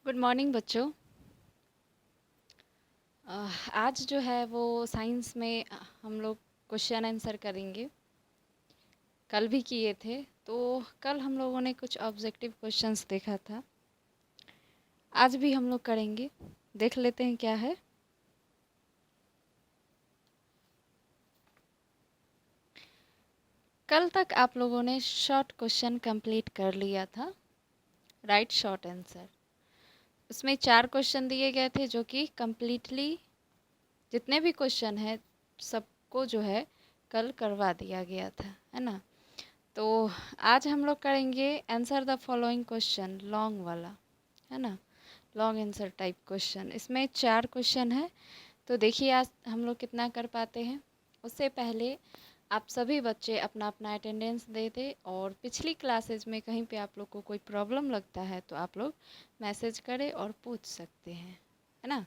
Good morning बच्चों। आज जो है वो साइंस में हम लोग क्वेश्चन आंसर करेंगे। कल भी किए थे, तो कल हम लोगों ने कुछ ऑब्जेक्टिव क्वेश्चंस देखा था। आज भी हम लोग करेंगे, देख लेते हैं क्या है। कल तक आप लोगों ने शॉर्ट क्वेश्चन कंप्लीट कर लिया था, राइट शॉर्ट आंसर। उसमें 4 क्वेश्चन दिए गए थे जो कि कम्प्लीटली जितने भी क्वेश्चन है सबको जो है कल करवा दिया गया था, है ना। तो आज हम लोग करेंगे answer the following question, long वाला, है ना, लॉन्ग आंसर टाइप क्वेश्चन। इसमें 4 क्वेश्चन है, तो देखिए आज हम लोग कितना कर पाते हैं। उससे पहले आप सभी बच्चे अपना अपना अटेंडेंस दे दें, और पिछली क्लासेज में कहीं पे आप लोग को कोई प्रॉब्लम लगता है तो आप लोग मैसेज करें और पूछ सकते हैं, है ना।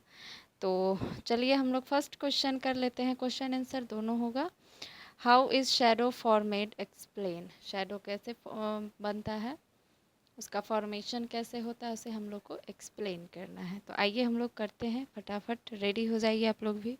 तो चलिए हम लोग फर्स्ट क्वेश्चन कर लेते हैं, क्वेश्चन आंसर दोनों होगा। How is shadow formed, explain. Shadow कैसे बनता है, उसका फॉर्मेशन कैसे होता है, उसे हम लोग को एक्सप्लेन करना है। तो आइए हम लोग करते हैं, फटाफट रेडी हो जाइए आप लोग भी।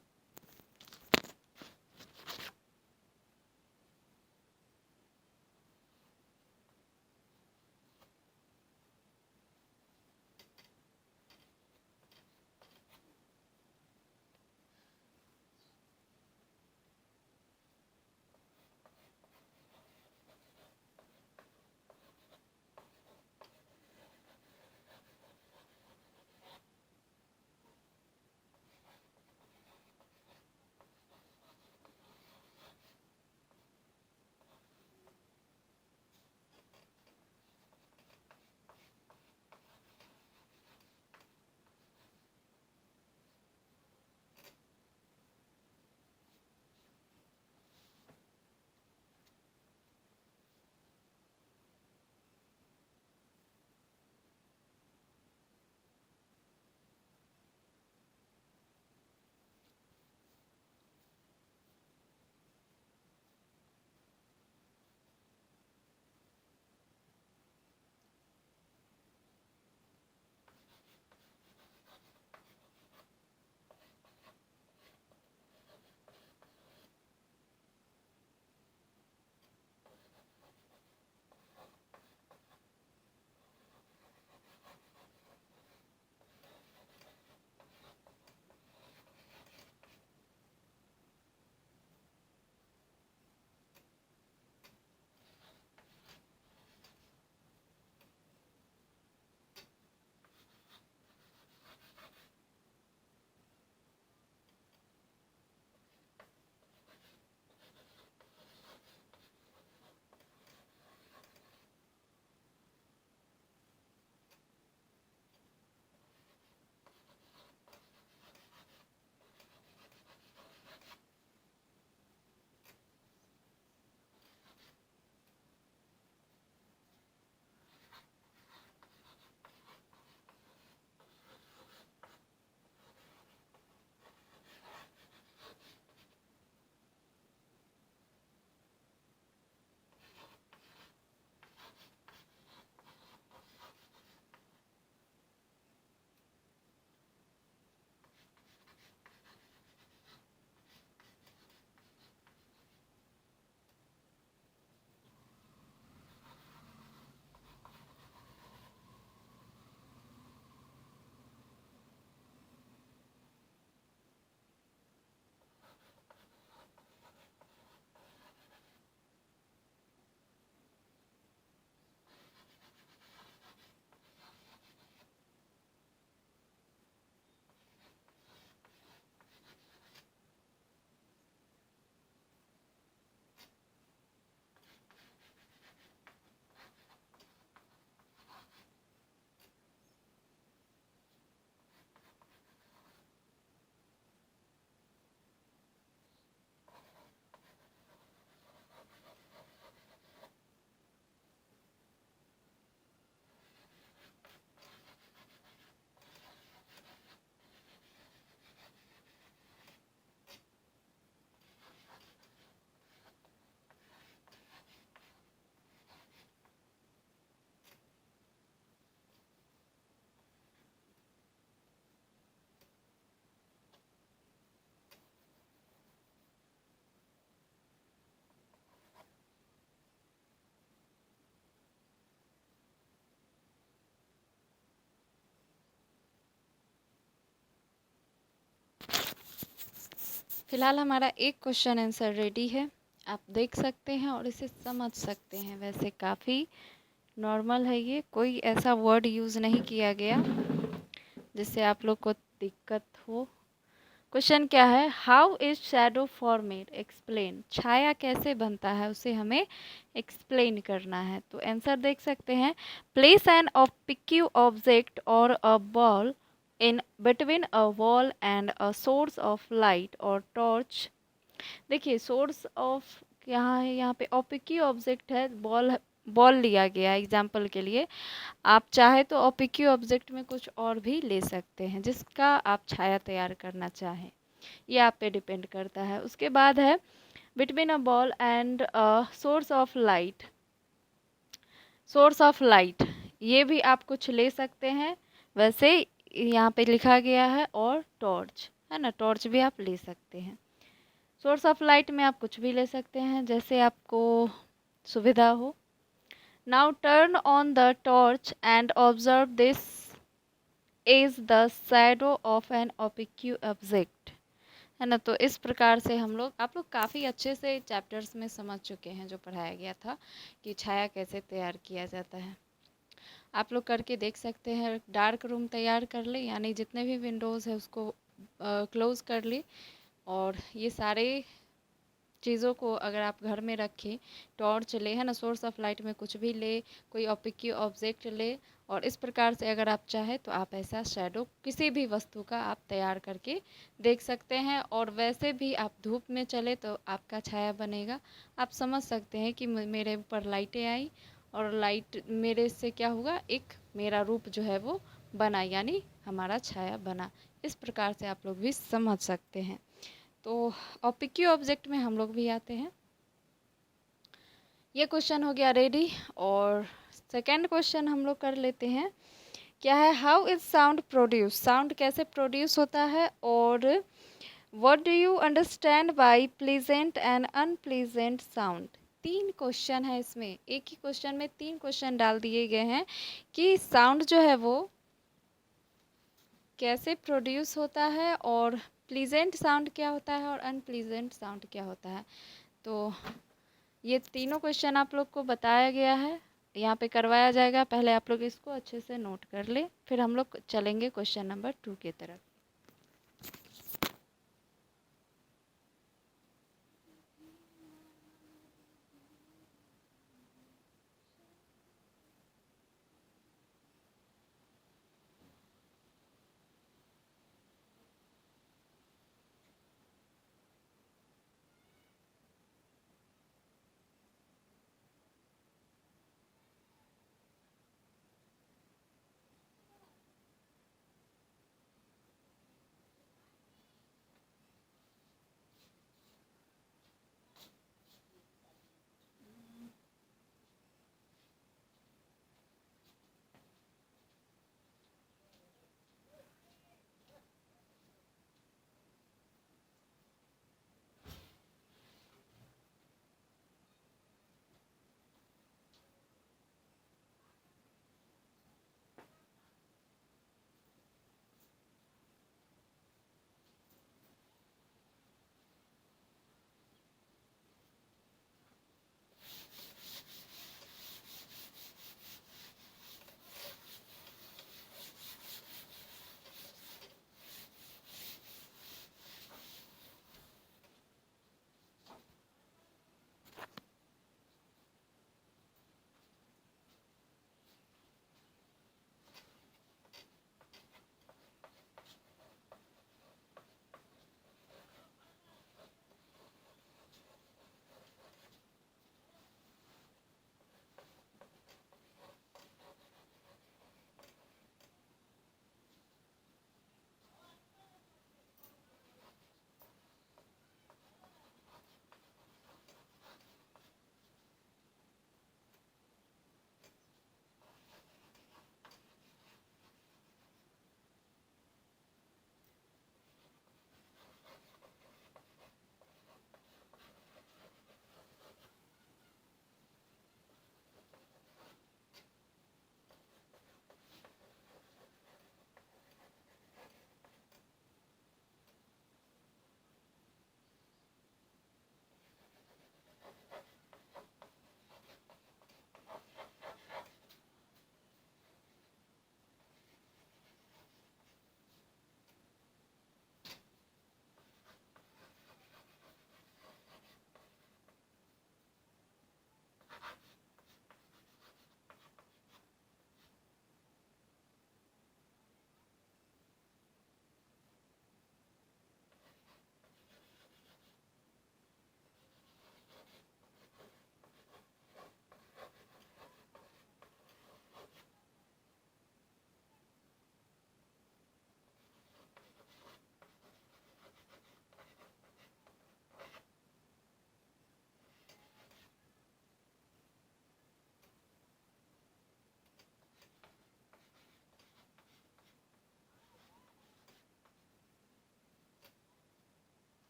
फिलहाल हमारा एक क्वेश्चन आंसर रेडी है, आप देख सकते हैं और इसे समझ सकते हैं। वैसे काफ़ी नॉर्मल है, ये कोई ऐसा वर्ड यूज़ नहीं किया गया जिससे आप लोग को दिक्कत हो। क्वेश्चन क्या है, how is shadow formed, explain. छाया कैसे बनता है उसे हमें एक्सप्लेन करना है। तो आंसर देख सकते हैं, प्लेस एन ऑब्लिक्यू ऑब्जेक्ट और a ball in between a wall and a source of light और टॉर्च। देखिए सोर्स ऑफ यहाँ है, यहाँ पे ऑब्लिक्यू ऑब्जेक्ट है, बॉल बॉल लिया गया एग्जाम्पल के लिए। आप चाहे तो ऑब्लिक्यू ऑब्जेक्ट में कुछ और भी ले सकते हैं जिसका आप छाया तैयार करना चाहें, ये आप पे डिपेंड करता है। उसके बाद है between a ball and source of light. Source of light ये भी आप कुछ ले सकते हैं, वैसे यहाँ पे लिखा गया है, और टॉर्च है ना, टॉर्च भी आप ले सकते हैं। सोर्स ऑफ लाइट में आप कुछ भी ले सकते हैं जैसे आपको सुविधा हो। Now turn on the torch and observe this is the shadow of an oblique object, है ना। तो इस प्रकार से हम लोग, आप लोग काफ़ी अच्छे से चैप्टर्स में समझ चुके हैं जो पढ़ाया गया था कि छाया कैसे तैयार किया जाता है। आप लोग करके देख सकते हैं। डार्क रूम तैयार कर ले, यानी जितने भी विंडोज़ है उसको क्लोज़ कर ले, और ये सारे चीज़ों को अगर आप घर में रखें, टॉर्च ले, है ना, सोर्स ऑफ लाइट में कुछ भी ले, कोई ऑब्लिक्यू ऑब्जेक्ट ले, और इस प्रकार से अगर आप चाहें तो आप ऐसा शैडो किसी भी वस्तु का आप तैयार करके देख सकते हैं। और वैसे भी आप धूप में चले तो आपका छाया बनेगा। आप समझ सकते हैं कि मेरे ऊपर लाइटें आई और लाइट मेरे से क्या हुआ, एक मेरा रूप जो है वो बना, यानी हमारा छाया बना। इस प्रकार से आप लोग भी समझ सकते हैं। तो ऑब्लिक्यू ऑब्जेक्ट में हम लोग भी आते हैं। ये क्वेश्चन हो गया रेडी, और सेकंड क्वेश्चन हम लोग कर लेते हैं। क्या है, how is sound produce, sound कैसे प्रोड्यूस होता है, और what do you understand by pleasant and unpleasant sound. तीन क्वेश्चन है इसमें, एक ही क्वेश्चन में तीन क्वेश्चन डाल दिए गए हैं कि साउंड जो है वो कैसे प्रोड्यूस होता है, और प्लीजेंट साउंड क्या होता है, और अनप्लीजेंट साउंड क्या होता है। तो ये तीनों क्वेश्चन आप लोग को बताया गया है, यहाँ पे करवाया जाएगा। पहले आप लोग इसको अच्छे से नोट कर ले, फिर हम लोग चलेंगे क्वेश्चन नंबर 2 की तरफ।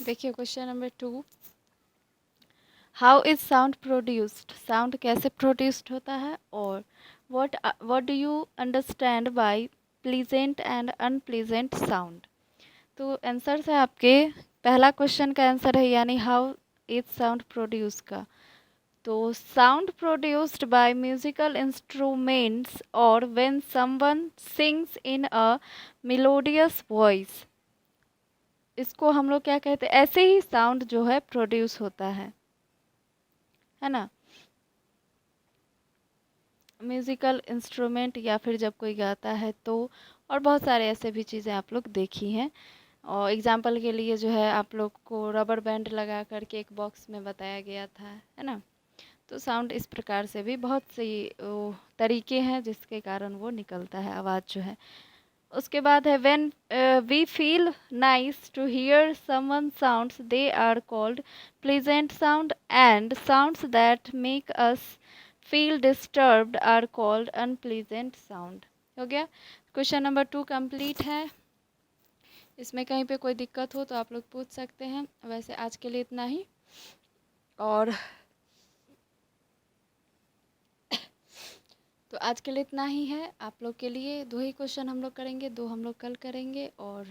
देखिए question number 2, how is sound produced, sound कैसे प्रोड्यूस्ड होता है, और what do you understand by pleasant and unpleasant sound. तो आंसर है आपके, पहला क्वेश्चन का आंसर है यानी हाउ इज साउंड प्रोड्यूस का, तो sound produced by musical instruments और when someone sings in a melodious voice, इसको हम लोग क्या कहते हैं, ऐसे ही साउंड जो है प्रोड्यूस होता है ना, म्यूजिकल इंस्ट्रूमेंट या फिर जब कोई गाता है तो, और बहुत सारे ऐसे भी चीज़ें आप लोग देखी हैं। और एग्जाम्पल के लिए जो है आप लोग को रबर बैंड लगा करके एक बॉक्स में बताया गया था, है ना। तो साउंड इस प्रकार से भी बहुत सी तरीके हैं जिसके कारण वो निकलता है, आवाज़ जो है। उसके बाद है when we feel nice to hear someone sounds they are called pleasant sound, and sounds that make us feel disturbed are called unpleasant sound. हो गया, क्वेश्चन नंबर 2 कंप्लीट है। इसमें कहीं पे कोई दिक्कत हो तो आप लोग पूछ सकते हैं, वैसे आज के लिए इतना ही। और तो आज के लिए इतना ही है, आप लोग के लिए 2 ही क्वेश्चन हम लोग करेंगे, 2 हम लोग कल करेंगे, और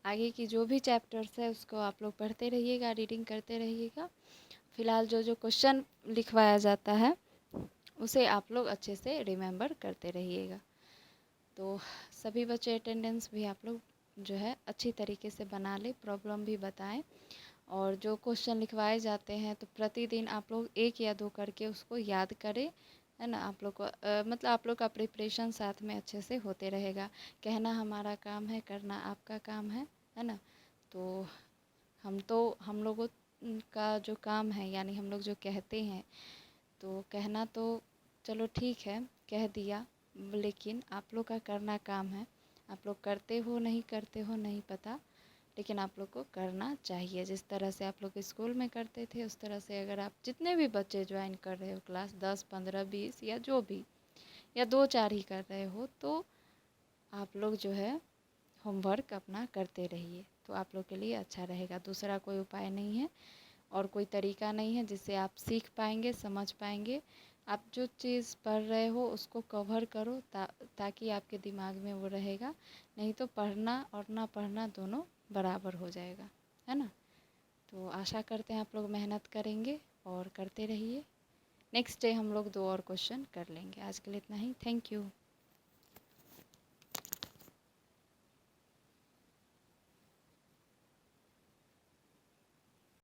आगे की जो भी चैप्टर्स है उसको आप लोग पढ़ते रहिएगा, रीडिंग करते रहिएगा। फ़िलहाल जो जो क्वेश्चन लिखवाया जाता है उसे आप लोग अच्छे से रिमेंबर करते रहिएगा। तो सभी बच्चे अटेंडेंस भी आप लोग जो है अच्छी तरीके से बना ले, प्रॉब्लम भी बताएं, और जो क्वेश्चन लिखवाए जाते हैं तो प्रतिदिन आप लोग 1 या 2 करके उसको याद करें, है ना। आप लोग को मतलब आप लोग का प्रिपरेशन साथ में अच्छे से होते रहेगा। कहना हमारा काम है, करना आपका काम है ना। तो हम लोगों का जो काम है, यानी हम लोग जो कहते हैं, तो कहना तो चलो ठीक है, कह दिया, लेकिन आप लोग का करना काम है। आप लोग करते हो नहीं करते हो नहीं पता, लेकिन आप लोग को करना चाहिए। जिस तरह से आप लोग स्कूल में करते थे उस तरह से अगर आप जितने भी बच्चे ज्वाइन कर रहे हो क्लास 10, 15, 20 या जो भी, या 2-4 ही कर रहे हो, तो आप लोग जो है होमवर्क अपना करते रहिए, तो आप लोग के लिए अच्छा रहेगा। दूसरा कोई उपाय नहीं है और कोई तरीका नहीं है जिससे आप सीख पाएंगे, समझ पाएंगे। आप जो चीज़ पढ़ रहे हो उसको कवर करो ताकि आपके दिमाग में वो रहेगा, नहीं तो पढ़ना और ना पढ़ना दोनों बराबर हो जाएगा, है ना। तो आशा करते हैं आप लोग मेहनत करेंगे और करते रहिए। नेक्स्ट डे हम लोग 2 और क्वेश्चन कर लेंगे। आज के लिए इतना ही, थैंक यू।